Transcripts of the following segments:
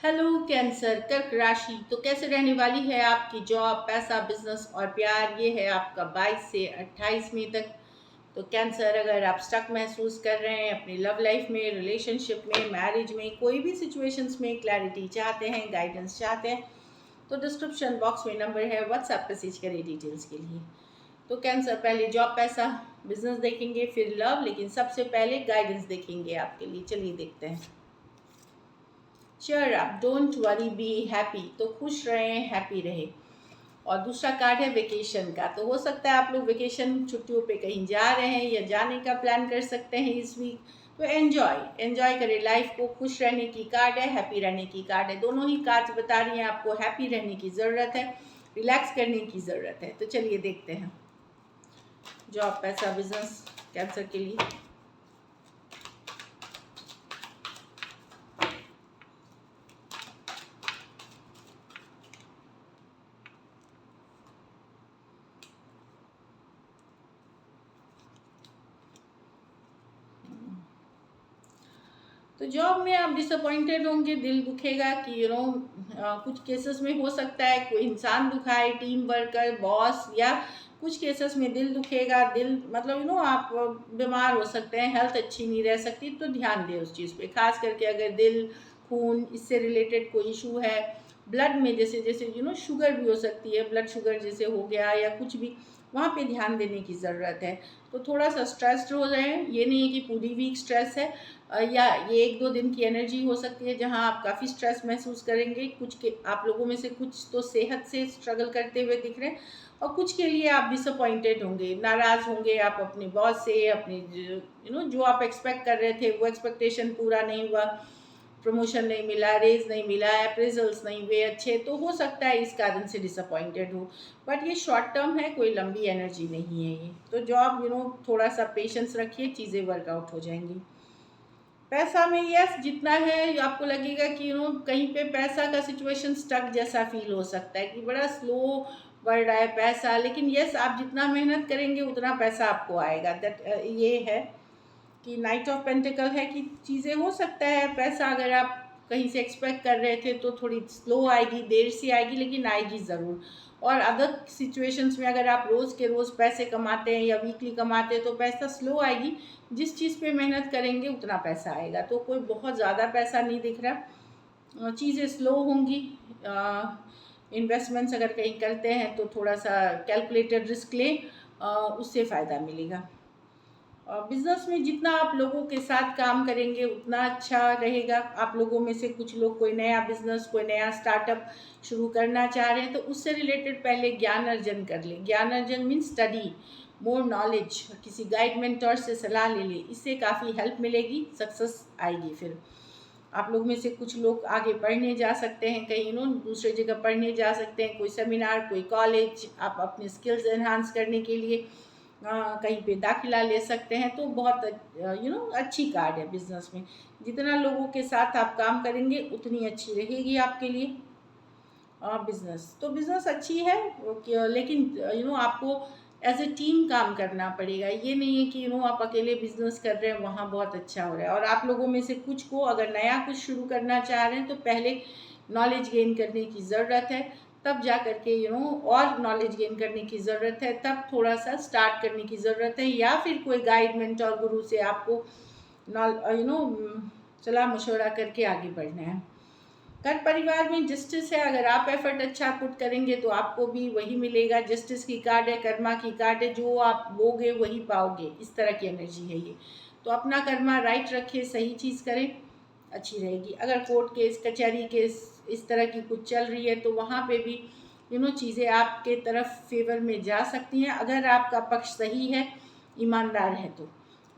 Hello cancer कर्क राशि। तो कैसे रहने वाली है आपकी जॉब, पैसा, बिजनेस और प्यार। ये है आपका 22 से 28 मई तक। तो कैंसर, अगर आप स्टक महसूस कर रहे हैं अपनी लव लाइफ में, रिलेशनशिप में, मैरिज में, कोई भी सिचुएशंस में क्लैरिटी चाहते हैं, गाइडेंस चाहते हैं, तो डिस्क्रिप्शन बॉक्स में नंबर है, व्हाट्सएप मैसेज करें डिटेल्स के लिए। तो कैंसर, पहले जॉब, पैसा, बिजनेस देखेंगे, फिर लव, लेकिन सबसे पहले गाइडेंस देखेंगे आपके लिए। चलिए देखते हैं। Cheer up, don't worry, be happy. तो खुश रहें, हैप्पी रहे। और दूसरा कार्ड है वेकेशन का। तो हो सकता है आप लोग वेकेशन छुट्टियों पे कहीं जा रहे हैं या जाने का प्लान कर सकते हैं इस वीक। तो एंजॉय एंजॉय करें लाइफ को। खुश रहने की कार्ड है, हैप्पी रहने की कार्ड है। दोनों ही कार्ड्स बता रही हैं आपको हैप्पी रहने की ज़रूरत है, रिलैक्स करने की ज़रूरत है। तो चलिए देखते हैं जॉब, पैसा, बिजनेस कैंसर के लिए। तो जॉब में आप डिसअपॉइंटेड होंगे, दिल दुखेगा कि कुछ केसेस में हो सकता है कोई इंसान दुखाए, टीम वर्कर, बॉस, या कुछ केसेस में दिल दुखेगा। दिल मतलब आप बीमार हो सकते हैं, हेल्थ अच्छी नहीं रह सकती। तो ध्यान दें उस चीज़ पे, खास करके अगर दिल, खून, इससे रिलेटेड कोई इशू है। ब्लड में जैसे जैसे शुगर भी हो सकती है, ब्लड शुगर जैसे हो गया या कुछ भी, वहाँ पे ध्यान देने की ज़रूरत है। तो थोड़ा सा स्ट्रेस्ड हो रहे हैं, ये नहीं है कि पूरी वीक स्ट्रेस है। या ये 1-2 दिन की एनर्जी हो सकती है जहाँ आप काफ़ी स्ट्रेस महसूस करेंगे। कुछ के आप लोगों में से कुछ तो सेहत से स्ट्रगल करते हुए दिख रहे हैं, और कुछ के लिए आप डिसअपॉइंटेड होंगे, नाराज़ होंगे आप अपने बॉस से, अपने जो आप एक्सपेक्ट कर रहे थे वो एक्सपेक्टेशन पूरा नहीं हुआ, प्रमोशन नहीं मिला, रेज नहीं मिला, अप्रेजल्स नहीं हुए अच्छे। तो हो सकता है इस कारण से डिसअपॉइंटेड हो, बट ये शॉर्ट टर्म है, कोई लंबी एनर्जी नहीं है ये। तो जॉब थोड़ा सा पेशेंस रखिए, चीज़ें वर्कआउट हो जाएंगी। पैसा में यस जितना है, आपको लगेगा कि कहीं पे पैसा का सिचुएशन स्टक जैसा फील हो सकता है कि बड़ा स्लो बढ़ रहा है पैसा, लेकिन यस आप जितना मेहनत करेंगे उतना पैसा आपको आएगा। दैट ये है कि नाइट ऑफ पेंटिकल है कि चीज़ें हो सकता है पैसा अगर आप कहीं से एक्सपेक्ट कर रहे थे तो थोड़ी स्लो आएगी, देर से आएगी, लेकिन आएगी ज़रूर। और अदर सिचुएशंस में अगर आप रोज़ के रोज़ पैसे कमाते हैं या वीकली कमाते हैं तो पैसा स्लो आएगी। जिस चीज़ पे मेहनत करेंगे उतना पैसा आएगा। तो कोई बहुत ज़्यादा पैसा नहीं दिख रहा, चीज़ें स्लो होंगी। इन्वेस्टमेंट्स अगर कहीं करते हैं तो थोड़ा सा कैलकुलेटेड रिस्क लें, उससे फ़ायदा मिलेगा। बिज़नेस में जितना आप लोगों के साथ काम करेंगे उतना अच्छा रहेगा। आप लोगों में से कुछ लोग कोई नया बिज़नेस, कोई नया स्टार्टअप शुरू करना चाह रहे हैं तो उससे रिलेटेड पहले ज्ञान अर्जन कर लें। ज्ञान अर्जन मीन्स स्टडी मोर नॉलेज, किसी गाइड मेंटर से सलाह ले लें, इससे काफ़ी हेल्प मिलेगी, सक्सेस आएगी। फिर आप लोग में से कुछ लोग आगे पढ़ने जा सकते हैं, कहीं दूसरी जगह पढ़ने जा सकते हैं, कोई सेमिनार, कोई कॉलेज, आप अपने स्किल्स एनहांस करने के लिए कहीं पे दाखिला ले सकते हैं। तो बहुत अच्छी कार्ड है बिजनेस में। जितना लोगों के साथ आप काम करेंगे उतनी अच्छी रहेगी आपके लिए बिजनेस। तो बिजनेस अच्छी है लेकिन आपको एज ए टीम काम करना पड़ेगा। ये नहीं है कि आप अकेले बिजनेस कर रहे हैं वहाँ बहुत अच्छा हो रहा है। और आप लोगों में से कुछ को अगर नया कुछ शुरू करना चाह रहे हैं तो पहले नॉलेज गेन करने की ज़रूरत है, तब जा कर के और नॉलेज गेन करने की ज़रूरत है, तब थोड़ा सा स्टार्ट करने की ज़रूरत है, या फिर कोई गाइड मेंटर गुरु से आपको सलाह मशवरा करके आगे बढ़ना है। घर परिवार में जस्टिस है, अगर आप एफर्ट अच्छा पुट करेंगे तो आपको भी वही मिलेगा। जस्टिस की कार्ड है, कर्मा की कार्ड है, जो आप बोगे वही पाओगे, इस तरह की एनर्जी है ये। तो अपना कर्मा राइट रखिए, सही चीज़ करें, अच्छी रहेगी। अगर कोर्ट केस, कचहरी केस इस तरह की कुछ चल रही है तो वहाँ पे भी चीज़ें आपके तरफ फेवर में जा सकती हैं। अगर आपका पक्ष सही है, ईमानदार है, तो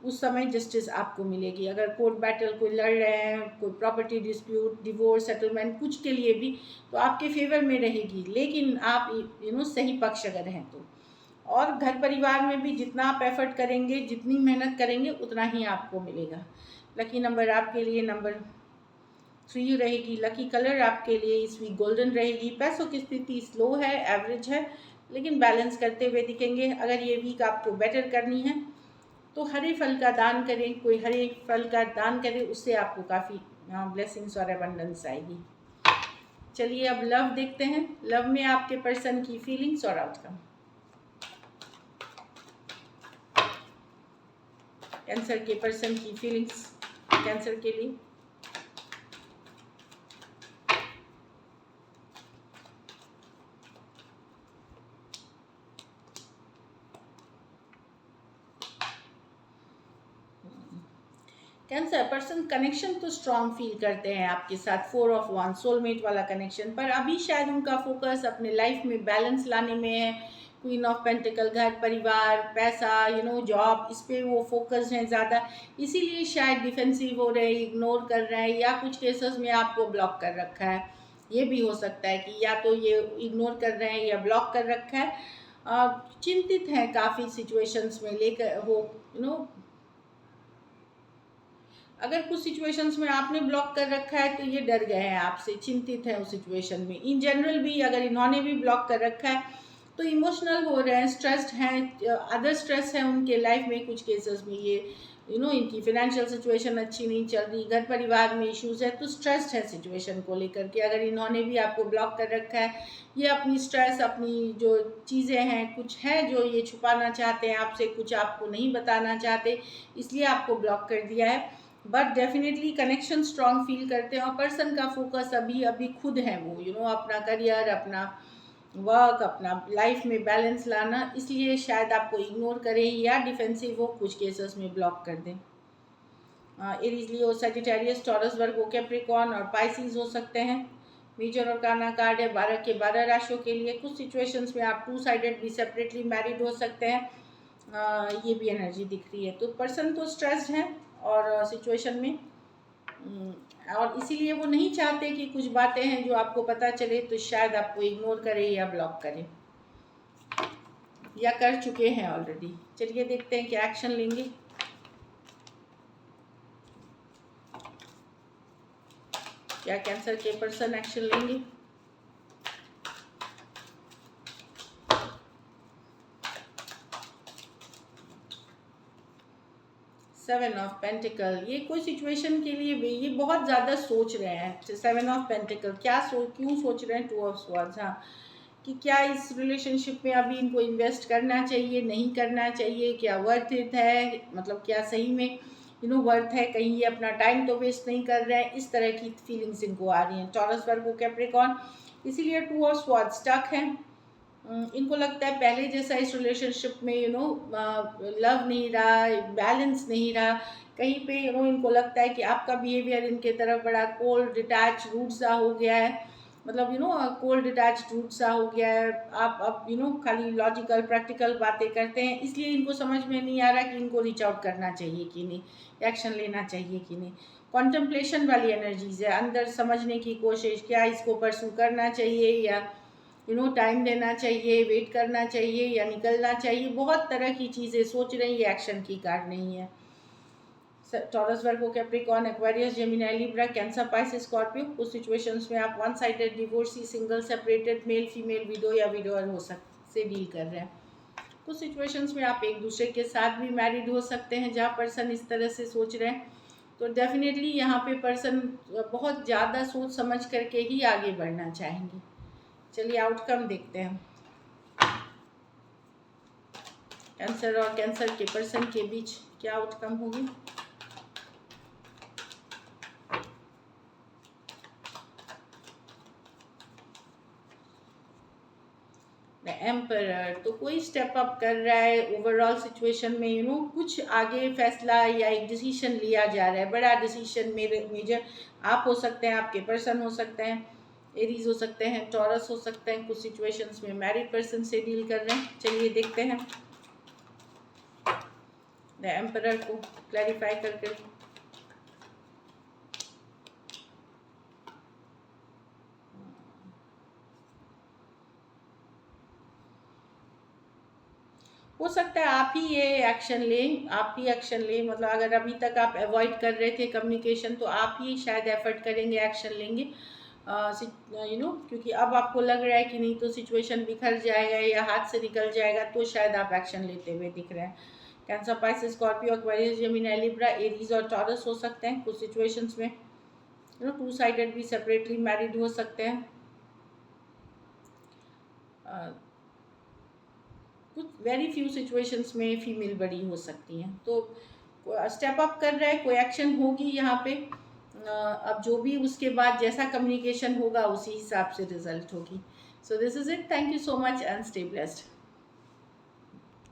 उस समय जस्टिस आपको मिलेगी। अगर कोर्ट बैटल कोई लड़ रहे हैं, कोई प्रॉपर्टी डिस्प्यूट, डिवोर्स, सेटलमेंट, कुछ के लिए भी तो आपके फेवर में रहेगी, लेकिन आप सही पक्ष अगर हैं तो। और घर परिवार में भी जितना आप एफर्ट करेंगे, जितनी मेहनत करेंगे उतना ही आपको मिलेगा। लकी नंबर आपके लिए नंबर 3 रहेगी। लकी कलर आपके लिए इस वीक गोल्डन रहेगी। पैसों की स्थिति स्लो है, एवरेज है, लेकिन बैलेंस करते हुए दिखेंगे। अगर ये वीक आपको बेटर करनी है तो हरे फल का दान करें, कोई हरे फल का दान करें, उससे आपको काफ़ी ब्लेसिंग्स और अबंडेंस आएगी। चलिए अब लव देखते हैं। लव में आपके पर्सन की फीलिंग्स और आउटकम। कैंसर के पर्सन की फीलिंग्स कैंसर के लिए। कैंसर पर्सन कनेक्शन तो स्ट्रांग फील करते हैं आपके साथ, 4 ऑफ 1 सोलमेट वाला कनेक्शन, पर अभी शायद उनका फोकस अपने लाइफ में बैलेंस लाने में है। क्वीन ऑफ पेंटिकल, घर परिवार पैसा जॉब, इस पे वो फोकस है ज़्यादा, इसीलिए शायद डिफेंसिव हो रहे हैं, इग्नोर कर रहे हैं, या कुछ केसेस में आपको ब्लॉक कर रखा है। ये भी हो सकता है कि या तो ये इग्नोर कर रहे हैं या ब्लॉक कर रखा है। चिंतित हैं काफ़ी सिचुएशंस में लेकर वो अगर कुछ सिचुएशंस में आपने ब्लॉक कर रखा है तो ये डर गए हैं आपसे, चिंतित है उस सिचुएशन में। इन जनरल भी अगर इन्होंने भी ब्लॉक कर रखा है तो इमोशनल हो रहे हैं, स्ट्रेस्ड हैं, अदर स्ट्रेस है उनके लाइफ में। कुछ केसेस में ये इनकी फाइनेंशियल सिचुएशन अच्छी नहीं चल रही, घर परिवार में इश्यूज है, तो स्ट्रेस्ड है सिचुएशन को लेकर के। अगर इन्होंने भी आपको ब्लॉक कर रखा है, ये अपनी स्ट्रेस, अपनी जो चीज़ें हैं, कुछ है जो ये छुपाना चाहते हैं आपसे, कुछ आपको नहीं बताना चाहते, इसलिए आपको ब्लॉक कर दिया है। But definitely connection strong feel करते हैं, और पर्सन का फोकस अभी खुद है वो अपना करियर, अपना वर्क, अपना लाइफ में बैलेंस लाना, इसलिए शायद आपको इग्नोर करें या डिफेंसिव हो, कुछ केसेस में ब्लॉक कर दें। एरीज, लियो, सजिटेरियस, टॉरस, वर्गो, कैप्रिकॉर्न और पाइसिस हो सकते हैं। मेजर और काना कार्ड है 12 के 12 राशियों के लिए। कुछ सिचुएशंस में आप 2 साइडेड भी सेपरेटली मैरिड हो सकते हैं, ये भी एनर्जी दिख रही है। तो पर्सन तो स्ट्रेस्ड है और सिचुएशन में, और इसीलिए वो नहीं चाहते कि कुछ बातें हैं जो आपको पता चले तो शायद आपको इग्नोर करें या ब्लॉक करें, या कर चुके हैं ऑलरेडी। चलिए देखते हैं क्या एक्शन लेंगे। क्या कैंसर के पर्सन एक्शन लेंगे? सेवन ऑफ पेंटिकल, ये कोई सिचुएशन के लिए भी ये बहुत ज़्यादा सोच रहे हैं। सेवन ऑफ पेंटिकल, क्यों सोच रहे हैं? 2 ऑफ स्वॉर्ड्स, हाँ, कि क्या इस रिलेशनशिप में अभी इनको इन्वेस्ट करना चाहिए, नहीं करना चाहिए, क्या वर्थ इट है, मतलब क्या सही में वर्थ है, कहीं ये अपना टाइम तो वेस्ट नहीं कर रहे हैं, इस तरह की फीलिंग्स इनको आ रही हैं। टॉरस, वर्गो, कैप्रिकॉर्न, इसीलिए 2 ऑफ स्वॉर्ड्स स्टक हैं। इनको लगता है पहले जैसा इस रिलेशनशिप में लव नहीं रहा, बैलेंस नहीं रहा, कहीं पे इनको लगता है कि आपका बिहेवियर इनके तरफ बड़ा कोल्ड डिटैच रूट सा हो गया है, मतलब कोल्ड डिटैच रूट सा हो गया है। आप अब खाली लॉजिकल प्रैक्टिकल बातें करते हैं, इसलिए इनको समझ में नहीं आ रहा कि इनको रीच आउट करना चाहिए कि नहीं, एक्शन लेना चाहिए कि नहीं। कॉन्टेम्पलेशन वाली एनर्जीज है, अंदर समझने की कोशिश, क्या इसको परसू करना चाहिए या टाइम देना चाहिए, वेट करना चाहिए या निकलना चाहिए, बहुत तरह की चीज़ें सोच रहे हैं, ये एक्शन की कार्ड नहीं है। Taurus, Virgo, Capricorn, Aquarius, Gemini, Libra, Cancer, Pisces, Scorpio, कुछ सिचुएशंस में आप 1 sided divorcee, single, separated, male female, widow या विडोअर हो से डील कर रहे हैं। कुछ सिचुएशंस में आप एक दूसरे के साथ भी मैरिड हो सकते हैं जहाँ पर्सन इस तरह से सोच रहे हैं। तो डेफिनेटली यहाँ पे पर्सन बहुत ज़्यादा सोच समझ करके ही आगे बढ़ना चाहेंगे। चलिए आउटकम देखते हैं। कैंसर और कैंसर के पर्सन के बीच क्या आउटकम होगी? एम्परर, तो कोई स्टेप अप कर रहा है ओवरऑल सिचुएशन में, कुछ आगे फैसला या एक डिसीजन लिया जा रहा है, बड़ा डिसीजन। मेजर आप हो सकते हैं, आपके पर्सन हो सकते हैं, एरीज हो सकते हैं, टॉरस हो सकते हैं, कुछ सिचुएशंस में मैरिड पर्सन से डील कर रहे हैं। चलिए देखते हैं द एम्परर को क्लैरिफाई करके। हो सकता है आप ही ये एक्शन लें, आप ही एक्शन लें, मतलब अगर अभी तक आप अवॉइड कर रहे थे कम्युनिकेशन, तो आप ही शायद एफर्ट करेंगे, एक्शन लेंगे, क्योंकि अब आपको लग रहा है कि नहीं तो सिचुएशन बिखर जाएगा या हाथ से निकल जाएगा, तो शायद आप एक्शन लेते हुए दिख रहे हैं। Cancer, Pisces, Scorpio, Aquarius, Gemini, Libra, Aries और टॉरस हो सकते हैं। कुछ सिचुएशंस में 2 साइडेड भी सेपरेटली मैरिड हो सकते हैं। कुछ वेरी फ्यू सिचुएशंस में फीमेल बड़ी हो सकती हैं। तो स्टेप अप कर रहा है, कोई एक्शन होगी यहाँ पे। अब जो भी उसके बाद जैसा कम्युनिकेशन होगा उसी हिसाब से रिजल्ट होगी। So this is it, thank you so much and stay blessed.